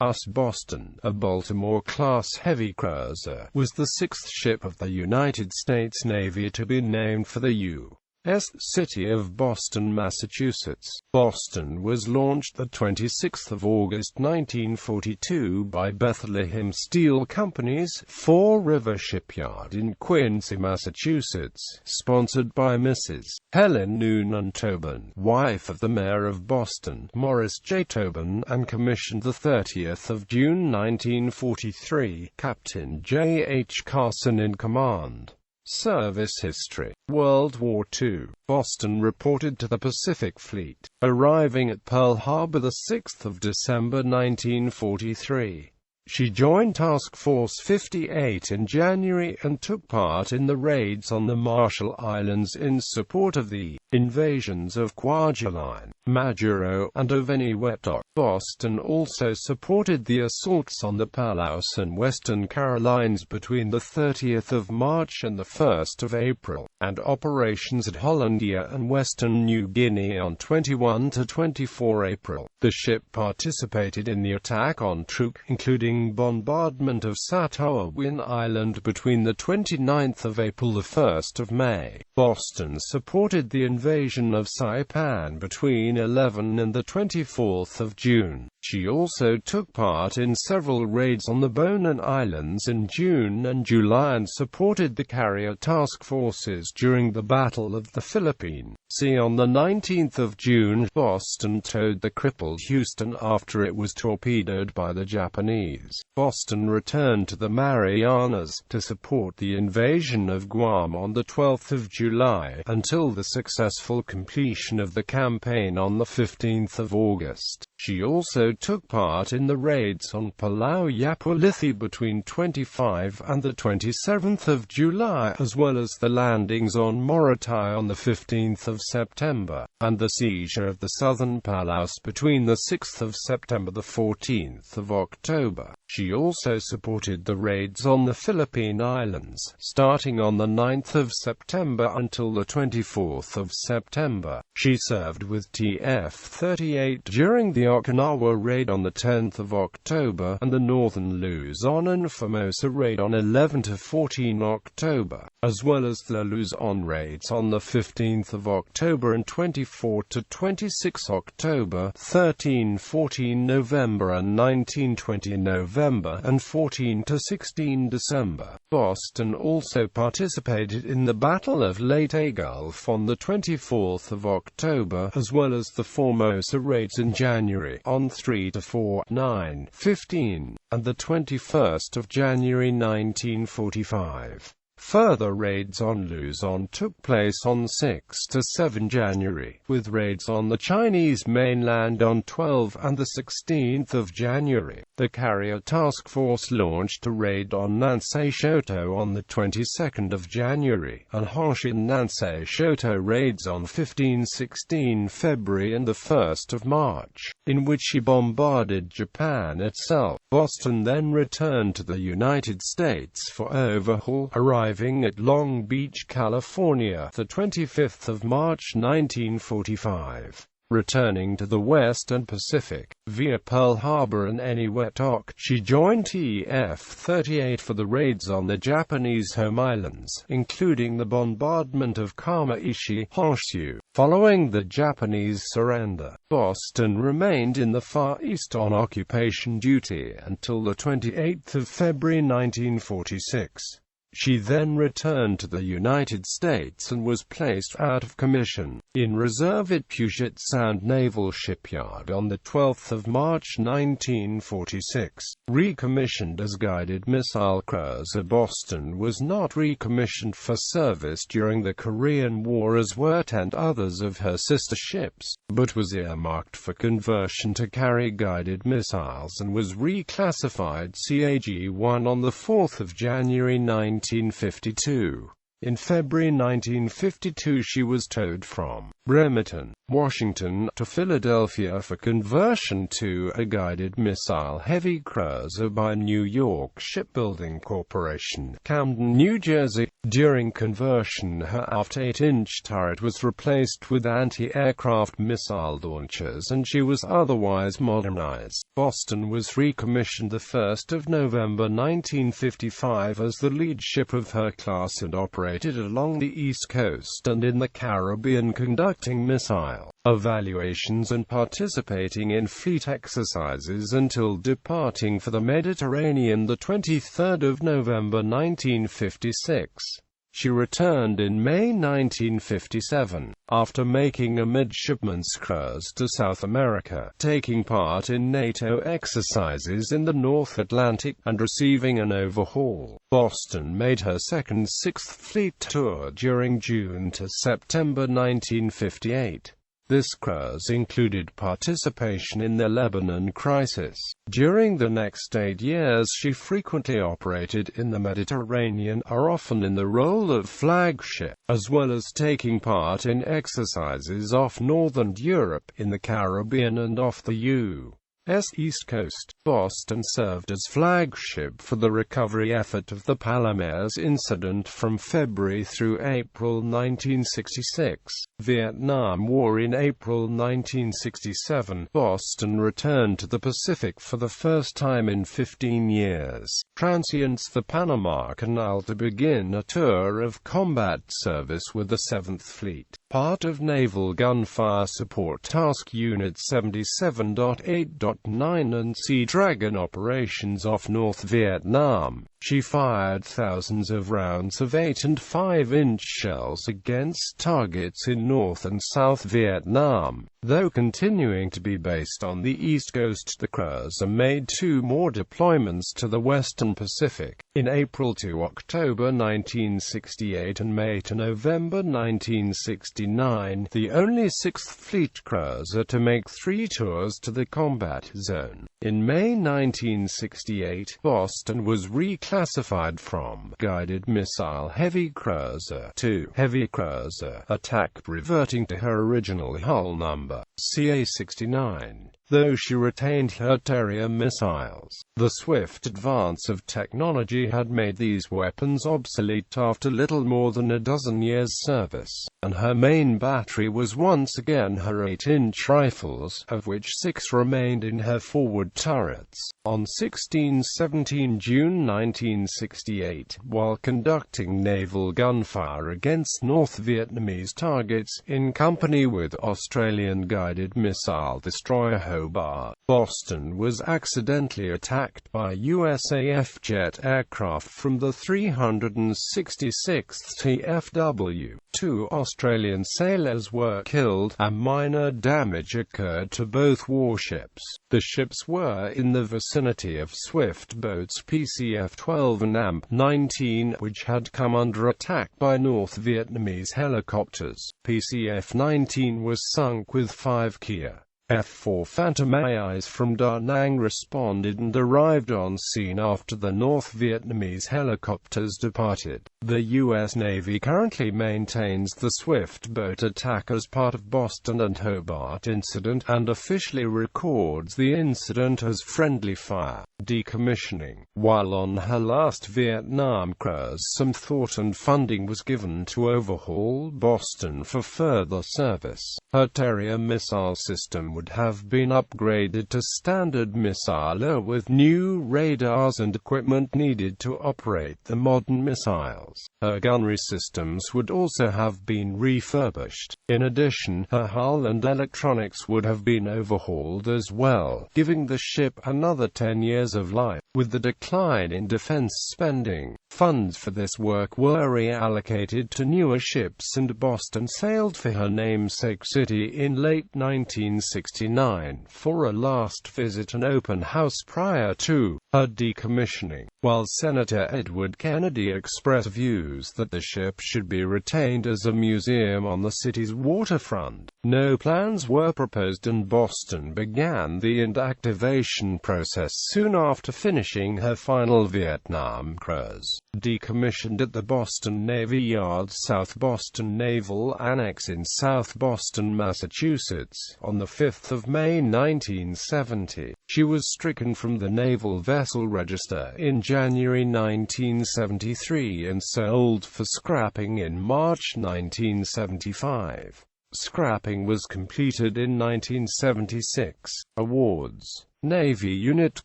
USS Boston, a Baltimore-class heavy cruiser, was the sixth ship of the United States Navy to be named for the U.S. city of Boston, Massachusetts. Boston was launched the 26th of August 1942 by Bethlehem Steel Company's Fall River Shipyard in Quincy, Massachusetts, sponsored by Mrs. Helen Noonan Tobin, wife of the mayor of Boston, Morris J. Tobin, and commissioned the 30th of June 1943. Captain J. H. Carson in command. Service history. World War II. Boston reported to the Pacific Fleet, arriving at Pearl Harbor the 6th of December 1943. She joined Task Force 58 in January and took part in the raids on the Marshall Islands in support of the invasions of Kwajalein, Majuro, and Ovinewetok. Boston also supported the assaults on the Palaus and Western Carolines between the 30th of March and the 1st of April, and operations at Hollandia and Western New Guinea on 21 to 24 April. The ship participated in the attack on Truk, including bombardment of Satowawin Island between the 29th of April and the 1st of May. Boston supported the invasion of Saipan between 11 and the 24th of June. She also took part in several raids on the Bonin Islands in June and July and supported the carrier task forces during the Battle of the Philippine Sea. On the 19th of June, Boston towed the crippled Houston after it was torpedoed by the Japanese. Boston returned to the Marianas to support the invasion of Guam on the 12th of July, until the successful completion of the campaign on the 15th of August. She also took part in the raids on Palau Yapulithie between 25 and the 27th of July, as well as the landings on Morotai on the 15th of September, and the seizure of the southern Palaus between the 6th of September and the 14th of October. She also supported the raids on the Philippine Islands, starting on the 9th of September until the 24th of September. She served with TF-38 during the Okinawa raid on the 10th of October, and the Northern Luzon and Formosa raid on 11 to 14 October, as well as the Luzon raids on the 15th of October and 24 to 26 October, 13-14 November and 19-20 November, and 14 to 16 December. Boston also participated in the Battle of Leyte Gulf on the 24th of October, as well as the Formosa raids in January on 3 to 4, 9, 15, and the 21st of January 1945. Further raids on Luzon took place on 6 to 7 January, with raids on the Chinese mainland on 12 and the 16th of January. The carrier task force launched a raid on Nansei Shoto on the 22nd of January, and Honshin Nansei Shoto raids on 15-16 February and the 1st of March, in which she bombarded Japan itself. Boston then returned to the United States for overhaul, arriving at Long Beach, California, the 25th of March 1945. Returning to the West and Pacific, via Pearl Harbor and Eniwetok, she joined TF-38 for the raids on the Japanese home islands, including the bombardment of Kamaishi, Honshu. Following the Japanese surrender, Boston remained in the Far East on occupation duty until the 28th of February 1946. She then returned to the United States and was placed out of commission, in reserve at Puget Sound Naval Shipyard on the 12th of March 1946. Recommissioned as guided missile cruiser, Boston was not recommissioned for service during the Korean War as were 10 others of her sister ships, but was earmarked for conversion to carry guided missiles and was reclassified CAG-1 on the 4th of January 1952. In February 1952 she was towed from Bremerton, Washington, to Philadelphia for conversion to a guided missile heavy cruiser by New York Shipbuilding Corporation, Camden, New Jersey. During conversion, her aft 8-inch turret was replaced with anti-aircraft missile launchers and she was otherwise modernized. Boston was recommissioned 1 November 1955 as the lead ship of her class and operated along the East Coast and in the Caribbean, conducting missile evaluations and participating in fleet exercises until departing for the Mediterranean 23 November 1956. She returned in May 1957, after making a midshipman's cruise to South America, taking part in NATO exercises in the North Atlantic, and receiving an overhaul. Boston made her second Sixth Fleet tour during June to September 1958. This cruise included participation in the Lebanon crisis. During the next 8 years she frequently operated in the Mediterranean, often in the role of flagship, as well as taking part in exercises off northern Europe, in the Caribbean and off the U.S. East Coast. Boston served as flagship for the recovery effort of the Palomares incident from February through April 1966. Vietnam War. In April 1967, Boston returned to the Pacific for the first time in 15 years. Transients the Panama Canal to begin a tour of combat service with the 7th Fleet, part of Naval Gunfire Support Task Unit 77.8.9 and Sea Dragon operations off North Vietnam. She fired thousands of rounds of 8- and 5-inch shells against targets in North and South Vietnam. Though continuing to be based on the East Coast, the cruiser made 2 more deployments to the Western Pacific, in April to October 1968 and May to November 1969, the only 6th Fleet cruiser to make 3 tours to the combat zone. In May 1968, Boston was reclassified from guided missile heavy cruiser to heavy cruiser attack, reverting to her original hull number, CA-69, though she retained her Terrier missiles. The swift advance of technology had made these weapons obsolete after little more than a dozen years' service, and her main battery was once again her 8-inch rifles, of which 6 remained in her forward turrets. On 16-17 June 1968, while conducting naval gunfire against North Vietnamese targets, in company with Australian guided missile destroyer Hobart, Boston was accidentally attacked by USAF jet aircraft from the 366th TFW. 2 Australian sailors were killed, and minor damage occurred to both warships. The ships were in the vicinity of swift boats PCF-12 and AMP-19, which had come under attack by North Vietnamese helicopters. PCF-19 was sunk with 5 Kia F-4 Phantom AIs from Da Nang responded and arrived on scene after the North Vietnamese helicopters departed. The U.S. Navy currently maintains the swift boat attack as part of Boston and Hobart incident, and officially records the incident as friendly fire. Decommissioning. While on her last Vietnam cruise, some thought and funding was given to overhaul Boston for further service. Her Terrier missile system would have been upgraded to standard missiler with new radars and equipment needed to operate the modern missiles. Her gunnery systems would also have been refurbished. In addition, her hull and electronics would have been overhauled as well, giving the ship another 10 years of life. With the decline in defense spending, funds for this work were reallocated to newer ships, and Boston sailed for her namesake city in late 1969 for a last visit and open house prior to her decommissioning. While Senator Edward Kennedy expressed views that the ship should be retained as a museum on the city's waterfront, No plans were proposed and Boston began the inactivation process soon after finishing her final Vietnam cruise. Decommissioned at the Boston Navy Yard, South Boston Naval Annex in South Boston, Massachusetts, on 5 May 1970. She was stricken from the Naval Vessel Register in January 1973 and sold for scrapping in March 1975. Scrapping was completed in 1976. Awards: Navy Unit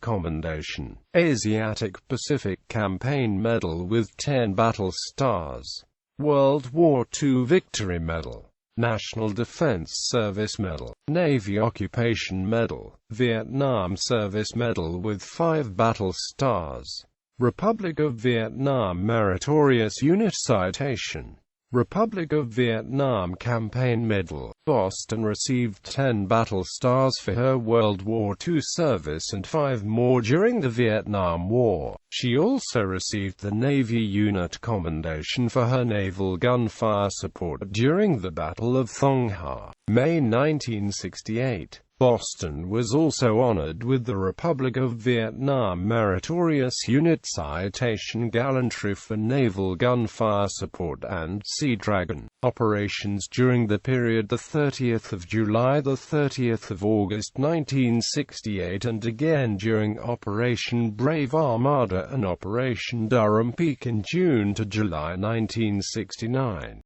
Commendation, Asiatic Pacific Campaign Medal with 10 battle stars, World War II Victory Medal, National Defense Service Medal, Navy Occupation Medal, Vietnam Service Medal with 5 battle stars, Republic of Vietnam Meritorious Unit Citation, Republic of Vietnam Campaign Medal. Boston received 10 battle stars for her World War II service and 5 more during the Vietnam War. She also received the Navy Unit Commendation for her naval gunfire support during the Battle of Thong Ha, May 1968. Boston was also honored with the Republic of Vietnam Meritorious Unit Citation Gallantry for naval gunfire support and Sea Dragon operations during the period 30th July to 30th August 1968 and again during Operation Brave Armada and Operation Durham Peak in June to July 1969.